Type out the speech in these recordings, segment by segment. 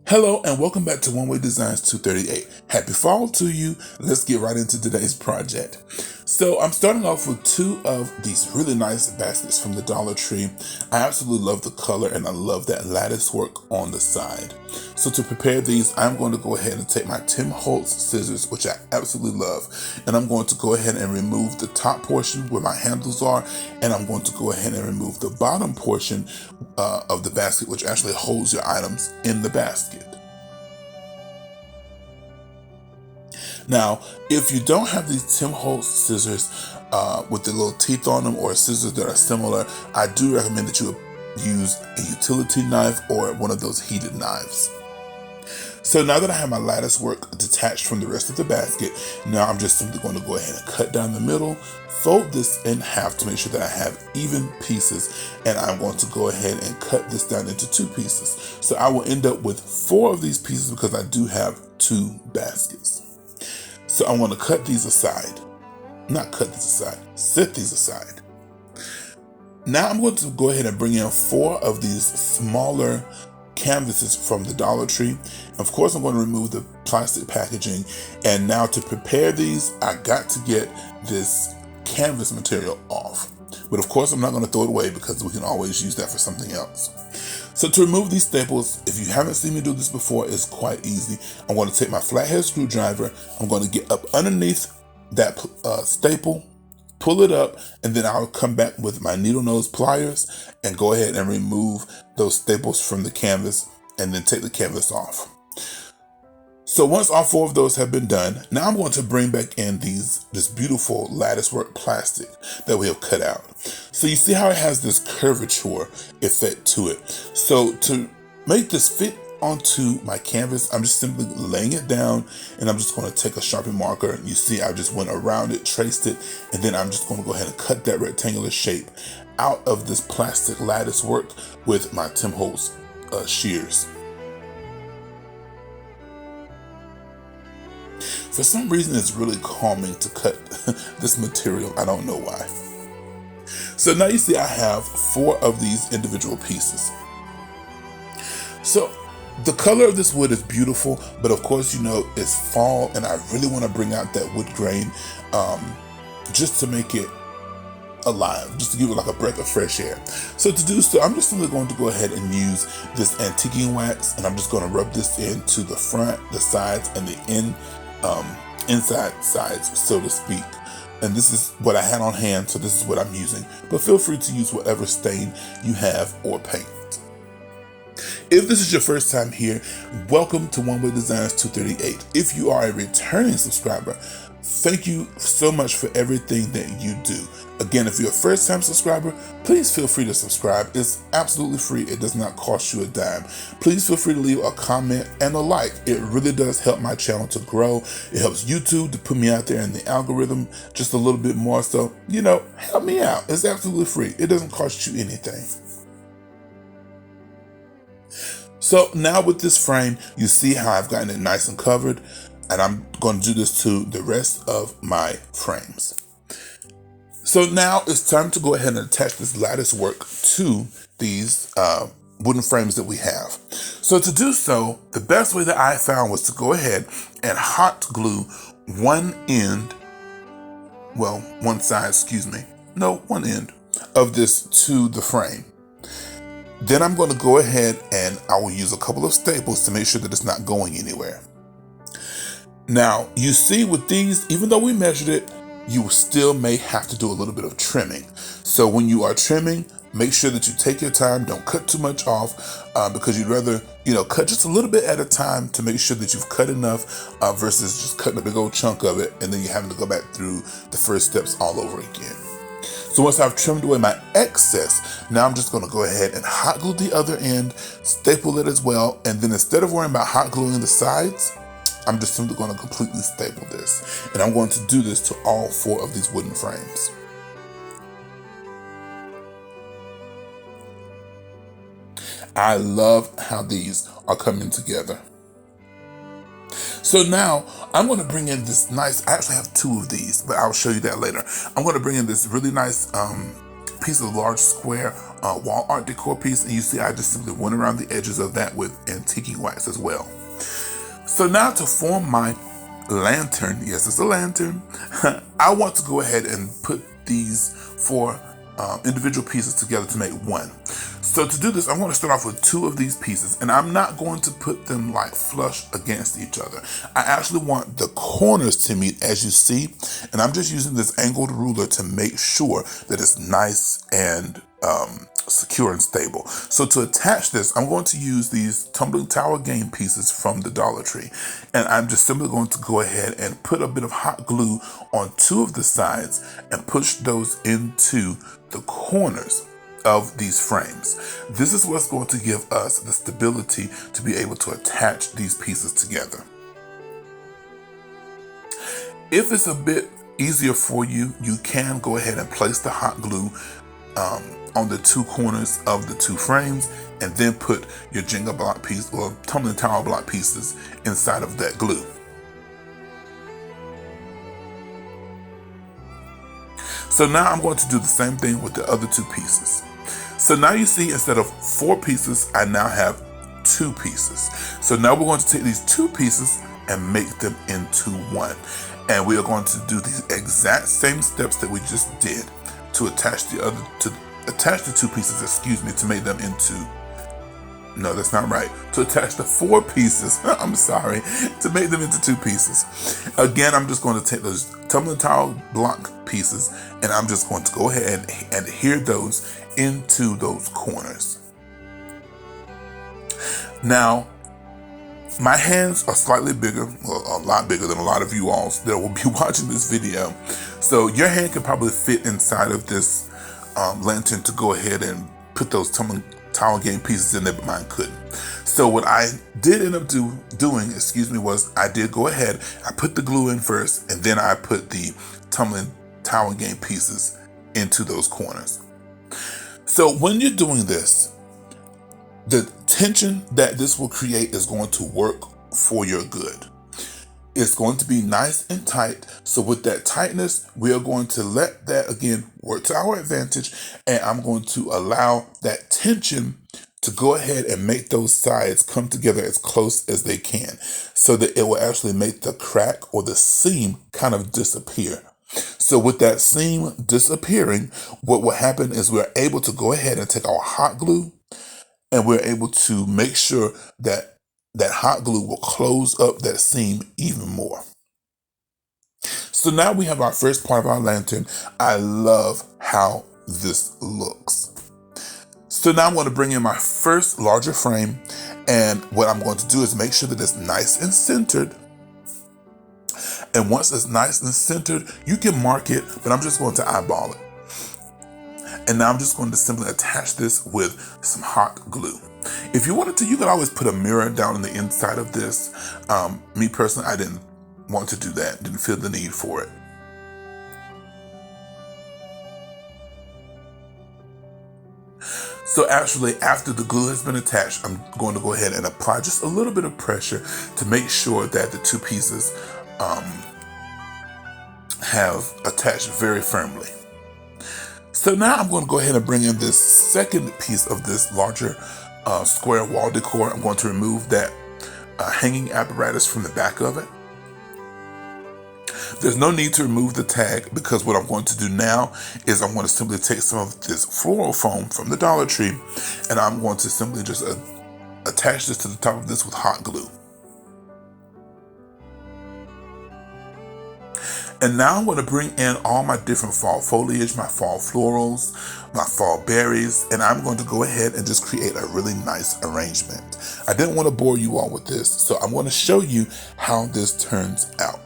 Hello and welcome back to One Way Designs 238. Happy fall to you. Let's get right into today's project. So I'm starting off with two of these really nice baskets from the Dollar Tree. I absolutely love the color and I love that lattice work on the side. So to prepare these, I'm going to go ahead and take my Tim Holtz scissors, which I absolutely love, and I'm going to go ahead and remove the top portion where my handles are, and I'm going to go ahead and remove the bottom portion of the basket, which actually holds your items in the basket. Now, if you don't have these Tim Holtz scissors with the little teeth on them, or scissors that are similar, I do recommend that you use a utility knife or one of those heated knives. So now that I have my lattice work detached from the rest of the basket, now I'm just simply going to go ahead and cut down the middle, fold this in half to make sure that I have even pieces, and I'm going to go ahead and cut this down into two pieces. So I will end up with 4 of these pieces because I do have 2 baskets. So I'm going to cut these aside. Not cut these aside, set these aside. Now I'm going to go ahead and bring in 4 of these smaller canvases from the Dollar Tree. Of course, I'm going to remove the plastic packaging. And now to prepare these, I got to get this canvas material off. But of course, I'm not going to throw it away because we can always use that for something else. So to remove these staples, if you haven't seen me do this before, it's quite easy. I'm going to take my flathead screwdriver. I'm going to get up underneath that staple, pull it up, and then I'll come back with my needle nose pliers and go ahead and remove those staples from the canvas and then take the canvas off. So once all 4 of those have been done, now I'm going to bring back in this beautiful lattice work plastic that we have cut out. So you see how it has this curvature effect to it. So to make this fit onto my canvas, I'm just simply laying it down, and I'm just going to take a Sharpie marker. You see I just went around it, traced it, and then I'm just going to go ahead and cut that rectangular shape out of this plastic lattice work with my Tim Holtz shears. For some reason, it's really calming to cut this material. I don't know why. So now you see I have 4 of these individual pieces. So the color of this wood is beautiful, but of course, you know, it's fall and I really want to bring out that wood grain just to make it alive, just to give it like a breath of fresh air. So to do so, I'm just simply going to go ahead and use this antiquing wax, and I'm just going to rub this into the front, the sides, and the inside sides, so to speak. And this is what I had on hand, so this is what I'm using. But feel free to use whatever stain you have or paint. If this is your first time here, welcome to One Way Designs 238. If you are a returning subscriber, thank you so much for everything that you do. Again, if you're a first-time subscriber, please feel free to subscribe. It's absolutely free. It does not cost you a dime. Please feel free to leave a comment and a like. It really does help my channel to grow. It helps YouTube to put me out there in the algorithm just a little bit more. So, you know, help me out. It's absolutely free. It doesn't cost you anything. So now with this frame, you see how I've gotten it nice and covered, and I'm going to do this to the rest of my frames. So now it's time to go ahead and attach this lattice work to these wooden frames that we have. So to do so, the best way that I found was to go ahead and hot glue one end of this to the frame. Then I'm going to go ahead and I will use a couple of staples to make sure that it's not going anywhere. Now, you see with these, even though we measured it, you still may have to do a little bit of trimming. So when you are trimming, make sure that you take your time. Don't cut too much off because you'd rather, cut just a little bit at a time to make sure that you've cut enough versus just cutting a big old chunk of it and then you're having to go back through the first steps all over again. So once I've trimmed away my excess, now I'm just going to go ahead and hot glue the other end, staple it as well, and then instead of worrying about hot gluing the sides, I'm just simply going to completely staple this. And I'm going to do this to all 4 of these wooden frames. I love how these are coming together. So now I'm going to bring in this nice, I actually have 2 of these, but I'll show you that later. I'm going to bring in this really nice piece of large square wall art decor piece, and you see I just simply went around the edges of that with antique wax as well. So now to form my lantern, yes, it's a lantern, I want to go ahead and put these four individual pieces together to make one. So to do this, I'm going to start off with two of these pieces, and I'm not going to put them like flush against each other. I actually want the corners to meet, as you see, and I'm just using this angled ruler to make sure that it's nice and secure and stable. So to attach this, I'm going to use these tumbling tower game pieces from the Dollar Tree, and I'm just simply going to go ahead and put a bit of hot glue on two of the sides and push those into the corners of these frames. This is what's going to give us the stability to be able to attach these pieces together. If it's a bit easier for you, you can go ahead and place the hot glue on the two corners of the two frames, and then put your Jenga block piece or tumbling tower block pieces inside of that glue. So now I'm going to do the same thing with the other two pieces. So now you see, instead of 4 pieces, I now have 2 pieces. So now we're going to take these 2 pieces and make them into one. And we are going to do these exact same steps that we just did to attach the 2 pieces, excuse me, to make them into, no, that's not right. To attach the 4 pieces, I'm sorry, to make them into 2 pieces. Again, I'm just going to take those tumbling tower block pieces, and I'm just going to go ahead and adhere those into those corners. Now, my hands are slightly bigger, well, a lot bigger than a lot of you all that will be watching this video. So your hand could probably fit inside of this lantern to go ahead and put those tumbling tower game pieces in there, but mine couldn't. So what I did end up doing, was I did go ahead, I put the glue in first, and then I put the tumbling tower game pieces into those corners. So when you're doing this, the tension that this will create is going to work for your good. It's going to be nice and tight. So with that tightness, we are going to let that again work to our advantage, and I'm going to allow that tension to go ahead and make those sides come together as close as they can, so that it will actually make the crack or the seam kind of disappear. So with that seam disappearing, what will happen is we're able to go ahead and take our hot glue, and we're able to make sure that that hot glue will close up that seam even more. So now we have our first part of our lantern. I love how this looks. So now I'm going to bring in my first larger frame, and what I'm going to do is make sure that it's nice and centered. And once it's nice and centered, you can mark it, but I'm just going to eyeball it. And now I'm just going to simply attach this with some hot glue. If you wanted to, you could always put a mirror down on the inside of this. Me personally, I didn't want to do that, didn't feel the need for it. So actually, after the glue has been attached, I'm going to go ahead and apply just a little bit of pressure to make sure that the 2 pieces have attached very firmly. So now I'm going to go ahead and bring in this second piece of this larger square wall decor. I'm going to remove that hanging apparatus from the back of it. There's no need to remove the tag, because what I'm going to do now is I'm going to simply take some of this floral foam from the Dollar Tree, and I'm going to simply just attach this to the top of this with hot glue. And now I'm going to bring in all my different fall foliage, my fall florals, my fall berries, and I'm going to go ahead and just create a really nice arrangement. I didn't want to bore you all with this, so I'm going to show you how this turns out.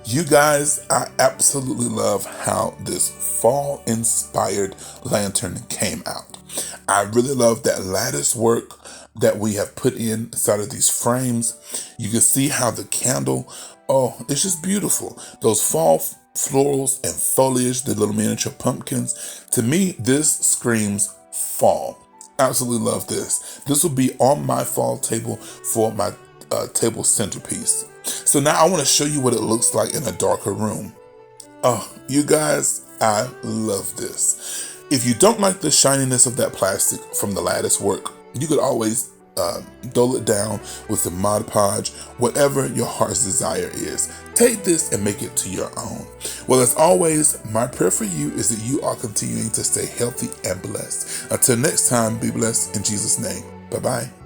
You guys, I absolutely love how this fall-inspired lantern came out. I really love that lattice work that we have put inside of these frames. You can see how the candle, oh, it's just beautiful. Those fall florals and foliage, the little miniature pumpkins. To me, this screams fall. Absolutely love this. This will be on my fall table for my table centerpiece. So now I want to show you what it looks like in a darker room. Oh, you guys, I love this. If you don't like the shininess of that plastic from the lattice work, you could always dull it down with the Mod Podge, whatever your heart's desire is. Take this and make it to your own. Well, as always, my prayer for you is that you are continuing to stay healthy and blessed. Until next time, be blessed in Jesus' name. Bye-bye.